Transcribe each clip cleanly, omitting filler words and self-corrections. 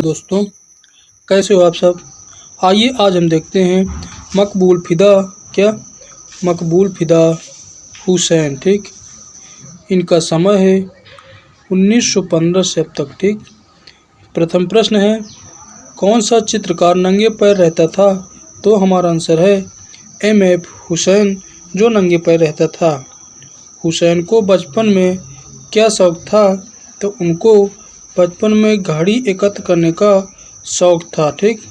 दोस्तों, कैसे हो आप सब। आइए आज हम देखते हैं मकबूल फ़िदा हुसैन। ठीक, इनका समय है 1915 से अब तक। ठीक, प्रथम प्रश्न है, कौन सा चित्रकार नंगे पैर रहता था? तो हमारा आंसर है M.F. हुसैन, जो नंगे पैर रहता था। हुसैन को बचपन में क्या शौक था? तो उनको बचपन में घड़ी एकत्र करने का शौक था। ठीक,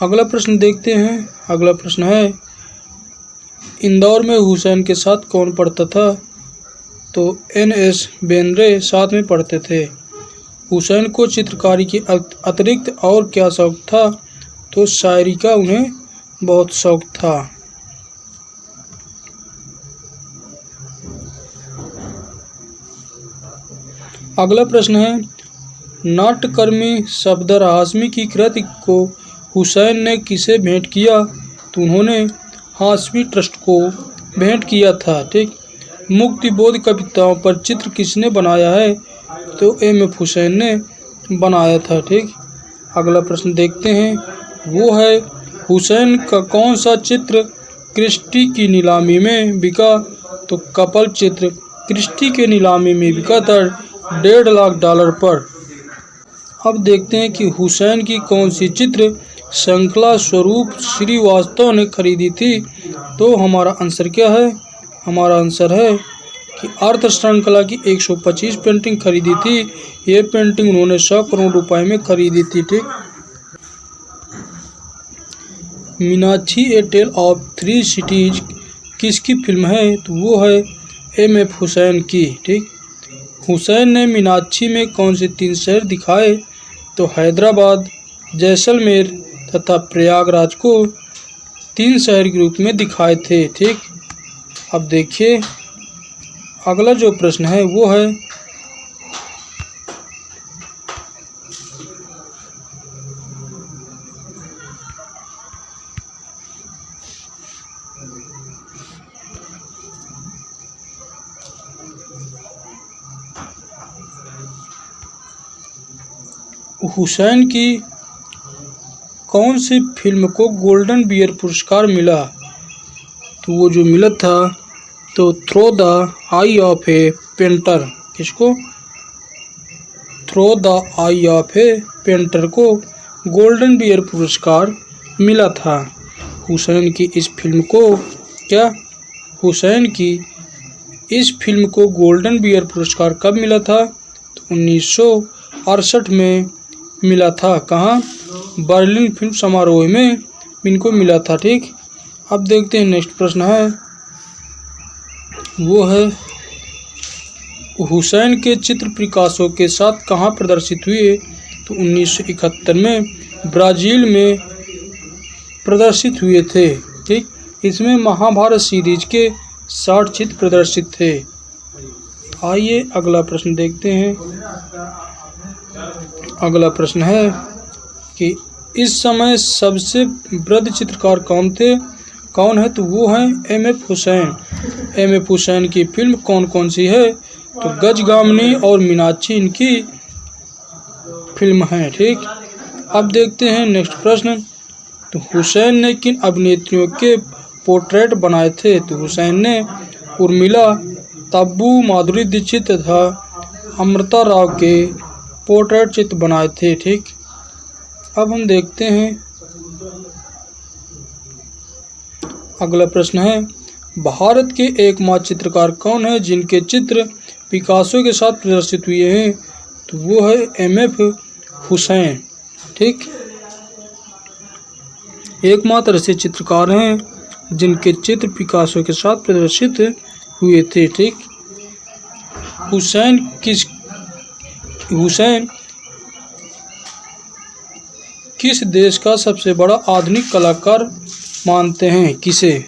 अगला प्रश्न देखते हैं। अगला प्रश्न है, इंदौर में हुसैन के साथ कौन पढ़ता था? तो N.S. बेंद्रे साथ में पढ़ते थे। हुसैन को चित्रकारी के अतिरिक्त और क्या शौक था? तो शायरी का उन्हें बहुत शौक था। अगला प्रश्न है, नाट्यकर्मी सफदर हाशमी की कृति को हुसैन ने किसे भेंट किया? तो उन्होंने हाशमी ट्रस्ट को भेंट किया था। ठीक, मुक्तिबोध कविताओं पर चित्र किसने बनाया है? तो M.F. हुसैन ने बनाया था। ठीक, अगला प्रश्न देखते हैं, वो है, हुसैन का कौन सा चित्र क्रिस्टी की नीलामी में बिका? तो कपल चित्र क्रिस्टी के नीलामी में बिका था $1.5 लाख पर। अब देखते हैं कि हुसैन की कौन सी चित्र श्रृंखला स्वरूप श्रीवास्तव ने खरीदी थी। तो हमारा आंसर क्या है? हमारा आंसर है कि अर्थ श्रृंखला की 125 पेंटिंग खरीदी थी। ये पेंटिंग उन्होंने 100 करोड़ रुपए में खरीदी थी। ठीक, मीनाक्षी ए टेल ऑफ थ्री सिटीज किसकी फिल्म है? तो वो है M.F. हुसैन की। ठीक, हुसैन ने मीनाक्षी में कौन से 3 शहर दिखाए? तो हैदराबाद, जैसलमेर तथा प्रयागराज को 3 शहर के रूप में दिखाए थे। ठीक, अब देखिए अगला जो प्रश्न है वो है, हुसैन की कौन सी फिल्म को गोल्डन बियर पुरस्कार मिला? तो वो जो मिला था, तो through the eye of a painter. किसको? Through the eye of a painter को गोल्डन बियर पुरस्कार मिला था। हुसैन की इस फिल्म को गोल्डन बियर पुरस्कार कब मिला था? तो 1968 में मिला था। कहाँ? बर्लिन फिल्म समारोह में इनको मिला था। ठीक, अब देखते हैं नेक्स्ट प्रश्न है, वो है, हुसैन के चित्र पिकासो के साथ कहाँ प्रदर्शित हुए? तो 1971 में ब्राज़ील में प्रदर्शित हुए थे। ठीक, इसमें महाभारत सीरीज के 60 चित्र प्रदर्शित थे। आइए अगला प्रश्न देखते हैं। अगला प्रश्न है कि इस समय सबसे वृद्ध चित्रकार कौन है? तो वो है M.F. हुसैन। M.F. हुसैन की फिल्म कौन कौन सी है? तो गजगामिनी और मीनाक्षी इनकी फिल्म है। ठीक, अब देखते हैं नेक्स्ट प्रश्न, तो हुसैन ने किन अभिनेत्रियों के पोर्ट्रेट बनाए थे? तो हुसैन ने उर्मिला, तब्बू, माधुरी दीक्षित तथा अमृता राव के पोर्ट्रेट चित्र बनाए थे। ठीक, अब हम देखते हैं अगला प्रश्न है, भारत के एकमात्र चित्रकार कौन है जिनके चित्र पिकासो के साथ प्रदर्शित हुए हैं? तो वो है M.F. हुसैन। ठीक, एकमात्र ऐसे चित्रकार हैं जिनके चित्र पिकासो के साथ प्रदर्शित हुए थे। ठीक, हुसैन किस देश का सबसे बड़ा आधुनिक कलाकार मानते हैं? किसे?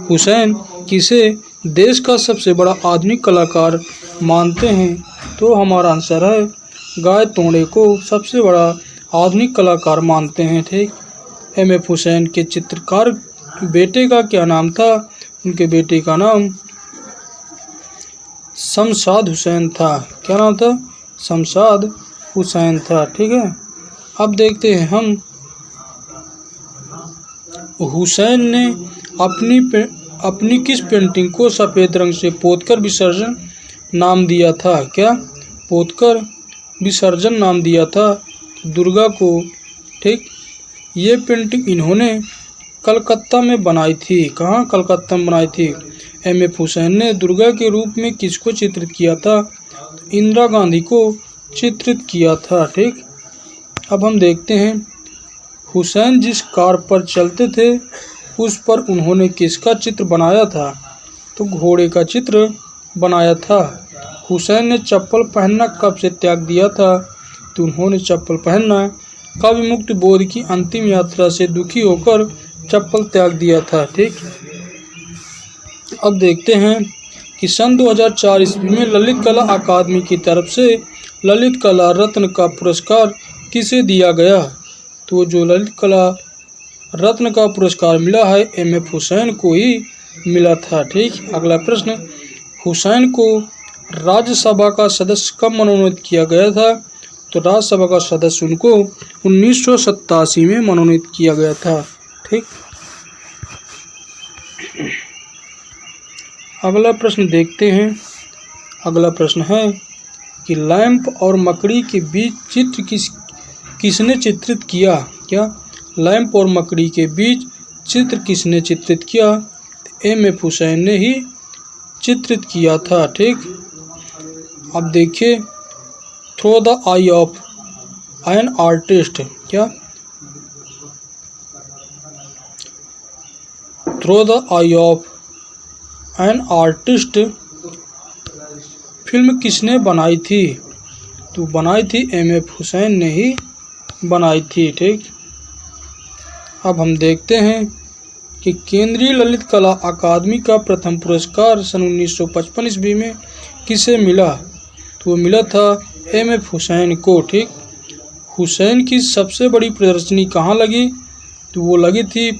हुसैन किसे देश का सबसे बड़ा आधुनिक कलाकार मानते हैं? तो हमारा आंसर है गाय तोड़े को सबसे बड़ा आधुनिक कलाकार मानते हैं। ठीक, M.F. हुसैन के चित्रकार बेटे का क्या नाम था? उनके बेटे का नाम शमशाद हुसैन था। क्या नाम था? शमशाद हुसैन था। ठीक है, अब देखते हैं हम हुसैन ने अपनी किस पेंटिंग को सफ़ेद रंग से पोतकर विसर्जन नाम दिया था। क्या पोतकर विसर्जन नाम दिया था दुर्गा को। ठीक, ये पेंटिंग इन्होंने कलकत्ता में बनाई थी। कहाँ? कलकत्ता में बनाई थी। एम.एफ. हुसैन ने दुर्गा के रूप में किसको चित्रित किया था? इंदिरा गांधी को चित्रित किया था। ठीक, अब हम देखते हैं हुसैन जिस कार पर चलते थे उस पर उन्होंने किसका चित्र बनाया था? तो घोड़े का चित्र बनाया था। हुसैन ने चप्पल पहनना कब से त्याग दिया था? तो उन्होंने चप्पल पहनना कवि मुक्त बोध की अंतिम यात्रा से दुखी होकर चप्पल त्याग दिया था। ठीक, अब देखते हैं कि सन 2004 ईस्वी में ललित कला अकादमी की तरफ से ललित कला रत्न का पुरस्कार किसे दिया गया? तो जो ललित कला रत्न का पुरस्कार मिला है एम.एफ. हुसैन को ही मिला था। ठीक, अगला प्रश्न, हुसैन को राज्यसभा का सदस्य कब मनोनीत किया गया था? तो राज्यसभा का सदस्य उनको 1987 में मनोनीत किया गया था। ठीक, अगला प्रश्न देखते हैं। अगला प्रश्न है कि लैंप और मकड़ी के बीच चित्र किसने चित्रित किया? क्या लैंप और मकड़ी के बीच चित्र किसने चित्रित किया? एम.एफ. हुसैन ने ही चित्रित किया था। ठीक, अब देखिए through the eye of an artist. क्या through the eye of an artist film किसने बनाई थी? तो बनाई थी एम.एफ. हुसैन ने ही बनाई थी। ठीक, अब हम देखते हैं कि केंद्रीय ललित कला अकादमी का प्रथम पुरस्कार सन 1955 ईस्वी में किसे मिला? तो वो मिला था एम.एफ. हुसैन को। ठीक, हुसैन की सबसे बड़ी प्रदर्शनी कहाँ लगी? तो वो लगी थी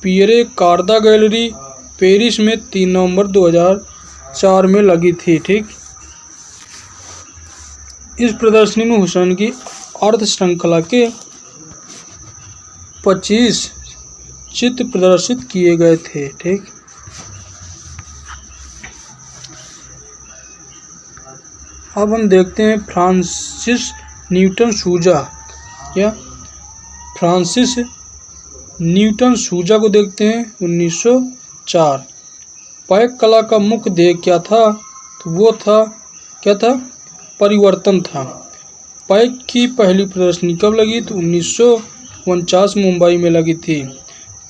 पियरे कार्दा गैलरी पेरिस में 3 नवंबर 2004 में लगी थी। ठीक, इस प्रदर्शनी में हुसैन की अर्ध श्रृंखला के 25 चित्र प्रदर्शित किए गए थे। ठीक, अब हम देखते हैं फ्रांसिस न्यूटन सूजा। क्या फ्रांसिस न्यूटन सूजा को देखते हैं 1904। पैक कला का मुख्य ध्येय क्या था? तो वो था क्या था? परिवर्तन था। पैक की पहली प्रदर्शनी कब लगी? तो 1949 मुंबई में लगी थी।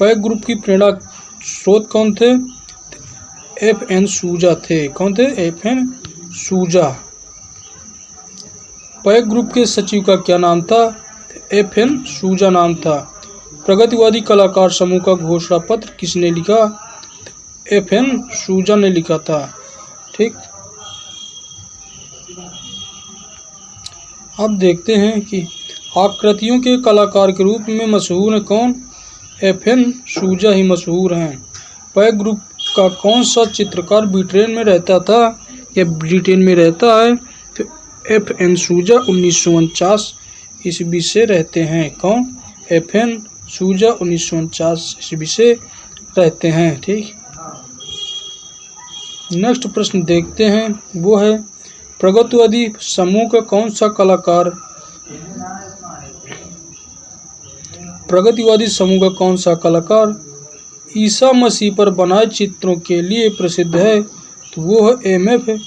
पैक ग्रुप की प्रेरणा स्रोत कौन थे? एफ.एन. सूजा थे। कौन थे? एफ.एन. सूजा। पैक ग्रुप के सचिव का क्या नाम था? एफ.एन. सूजा नाम था। प्रगतिवादी कलाकार समूह का घोषणा पत्र किसने लिखा? एफ.एन. सूजा ने लिखा था। ठीक, अब देखते हैं कि आकृतियों के कलाकार के रूप में मशहूर है कौन? एफ.एन. सूजा ही मशहूर हैं। पैक ग्रुप का कौन सा चित्रकार ब्रिटेन में रहता था या ब्रिटेन में रहता है? तो एफ.एन. सूजा 1949 ईस्वी से रहते हैं। कौन? एफ.एन. सूजा 1949 ईस्वी से रहते हैं। ठीक, नेक्स्ट प्रश्न देखते हैं, वो है प्रगतिवादी समूह का कौन सा कलाकार प्रगतिवादी समूह का कौन सा कलाकार ईसा मसीह पर बनाए चित्रों के लिए प्रसिद्ध है? तो वो है एफ.एन.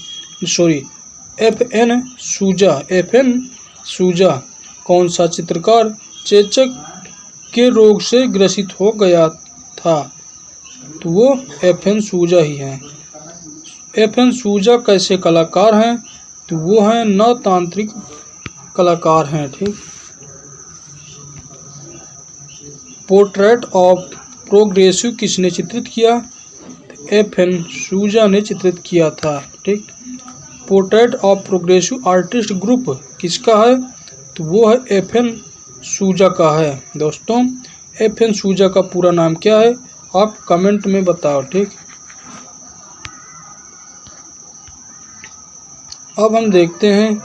सूजा। एफ.एन. सूजा। कौन सा चित्रकार चेचक के रोग से ग्रसित हो गया था? तो वो एफ.एन. सूजा ही हैं। एफ.एन. सूजा कैसे कलाकार हैं? तो वो हैं नवतांत्रिक कलाकार हैं। ठीक, पोर्ट्रेट ऑफ प्रोग्रेसिव किसने चित्रित किया? एफ.एन. सूजा ने चित्रित किया था। ठीक, portrait of progressive artist group किसका है? तो वो है एफ.एन. सूजा का है। दोस्तों, एफ.एन. सूजा का पूरा नाम क्या है? आप कमेंट में बताओ। ठीक, अब हम देखते हैं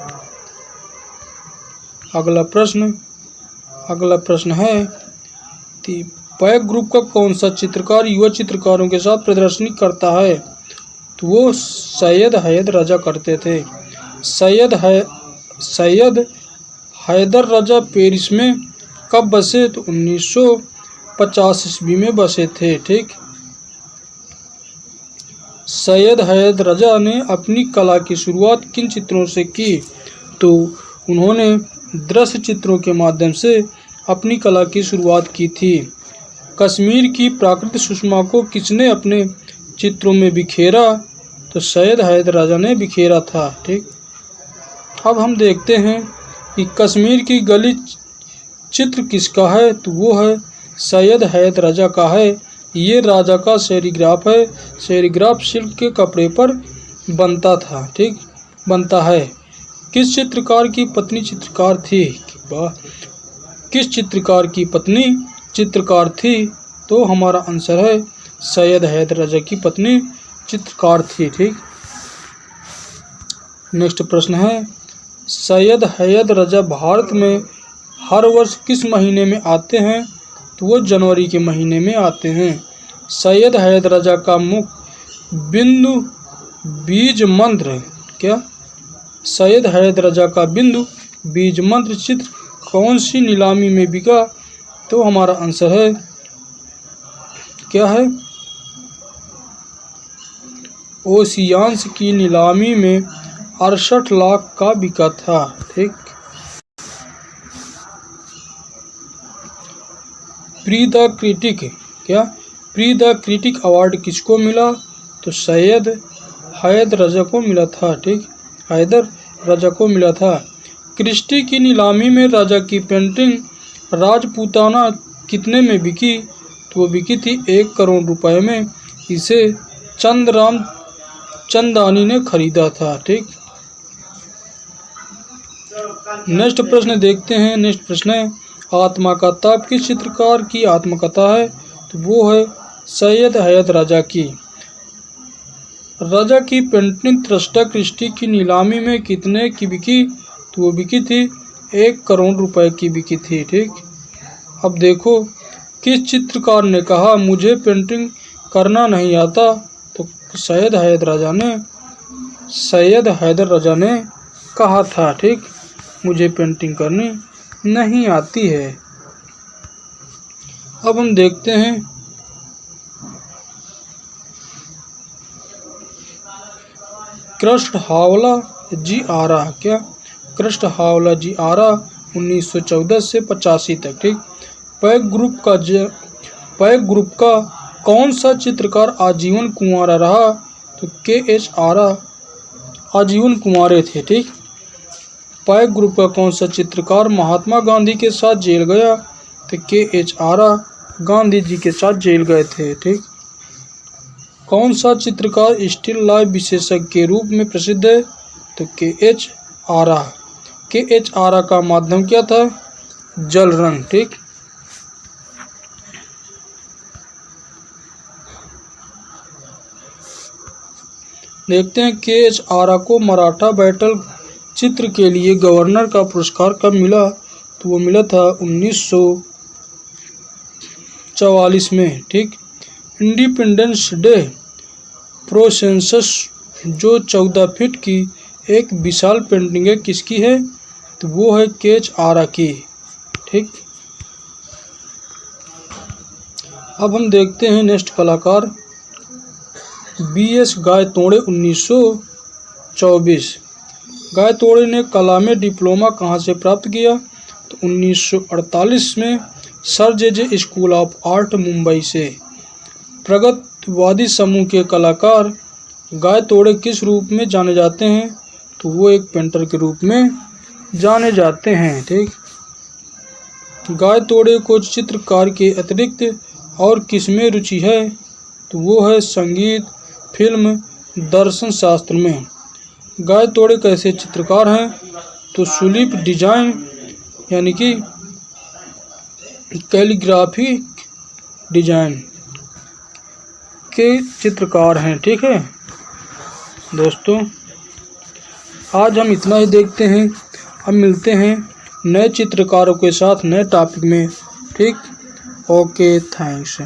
अगला प्रश्न है कि पैक ग्रुप का कौन सा चित्रकार युवा चित्रकारों के साथ प्रदर्शनी करता है? तो वो सैयद हैदर रजा करते थे। सैयद हैदर रजा पेरिस में कब बसे? तो 1950 ईस्वी में बसे थे। ठीक, सैयद हैदर रजा ने अपनी कला की शुरुआत किन चित्रों से की? तो उन्होंने दृश्य चित्रों के माध्यम से अपनी कला की शुरुआत की थी। कश्मीर की प्राकृतिक सुषमा को किसने अपने चित्रों में बिखेरा? तो सैयद हैदर रजा ने बिखेरा था। ठीक, अब हम देखते हैं कि कश्मीर की गली चित्र किसका है? तो वो है सैयद हैदर रजा का है। ये राजा का सेरीग्राफ है। सेरीग्राफ सिल्क के कपड़े पर बनता था। ठीक, बनता है। किस चित्रकार की पत्नी चित्रकार थी? किस चित्रकार की पत्नी चित्रकार थी? तो हमारा आंसर है सैयद हैदर रजा की पत्नी चित्रकार थी। ठीक, नेक्स्ट प्रश्न है सैयद हैदर रजा भारत में हर वर्ष किस महीने में आते हैं? तो वो जनवरी के महीने में आते हैं। सैयद हैदर रजा का मुख्य बिंदु बीज मंत्र क्या? सैयद हैदर रजा का बिंदु बीज मंत्र चित्र कौन सी नीलामी में बिका? तो हमारा आंसर है क्या है? ओशियान्स की नीलामी में 68 लाख का बिका था। ठीक, प्री द क्रिटिक क्या? प्री द क्रिटिक अवार्ड किसको मिला? तो सैयद हैदर रजा को मिला था। ठीक, हैदर रजा को मिला था। क्रिस्टी की नीलामी में राजा की पेंटिंग राजपूताना कितने में बिकी? तो वो बिकी थी 1 करोड़ रुपए में। इसे चंद्रराम चंदानी ने खरीदा था। ठीक, नेक्स्ट प्रश्न देखते हैं। नेक्स्ट प्रश्न है आत्मा का ताप किस चित्रकार की आत्मकथा है? तो वो है सैयद हैदर रजा की। राजा की पेंटिंग थ्रस्टा क्रिस्टी की नीलामी में कितने की बिकी? तो वो बिकी थी 1 करोड़ रुपए की बिकी थी। ठीक, अब देखो किस चित्रकार ने कहा मुझे पेंटिंग करना नहीं आता? तो सैयद हैदर रजा ने कहा था। ठीक, मुझे पेंटिंग करनी नहीं आती है। अब हम देखते हैं कृष्ण हावला जी आरा क्या? कृष्ण हावला जी आरा 1914 से 85 तक। ठीक, पैक ग्रुप का कौन सा चित्रकार आजीवन कुंवारा रहा? तो के.एच. आरा आजीवन कुंवारे थे। ठीक, पैक ग्रुप का कौन सा चित्रकार महात्मा गांधी के साथ जेल गया? तो के.एच. आरा गांधी जी के साथ जेल गए थे। ठीक, कौन सा चित्रकार स्टिल लाइफ विशेषज्ञ के रूप में प्रसिद्ध है? तो के.एच. आरा। के.एच. आरा का माध्यम क्या था? जल रंग। ठीक, देखते हैं के.एच. आरा को मराठा बैटल चित्र के लिए गवर्नर का पुरस्कार कब मिला? तो वो मिला था 1944 में। ठीक, इंडिपेंडेंस डे प्रोसेंसस जो 14 फीट की एक विशाल पेंटिंग है किसकी है? तो वो है के.एच. आरा की। ठीक, अब हम देखते हैं नेक्स्ट कलाकार बी.एस. गायतोड़े 1924। गायतोड़े ने कला में डिप्लोमा कहाँ से प्राप्त किया? तो 1948 में sir J school of art Mumbai से। प्रगतिवादी समूह के कलाकार गायतोड़े किस रूप में जाने जाते हैं? तो वो एक पेंटर के रूप में जाने जाते हैं। ठीक, गायतोड़े को चित्रकार के अतिरिक्त और किस में रुचि है? तो वो है संगीत, फिल्म, दर्शन शास्त्र में। गायतोड़े कैसे चित्रकार हैं? तो सुलीप डिजाइन यानी कि कैलीग्राफिक डिजाइन के चित्रकार हैं। ठीक है दोस्तों, आज हम इतना ही देखते हैं। अब मिलते हैं नए चित्रकारों के साथ नए टॉपिक में। ठीक, ओके, थैंक्स।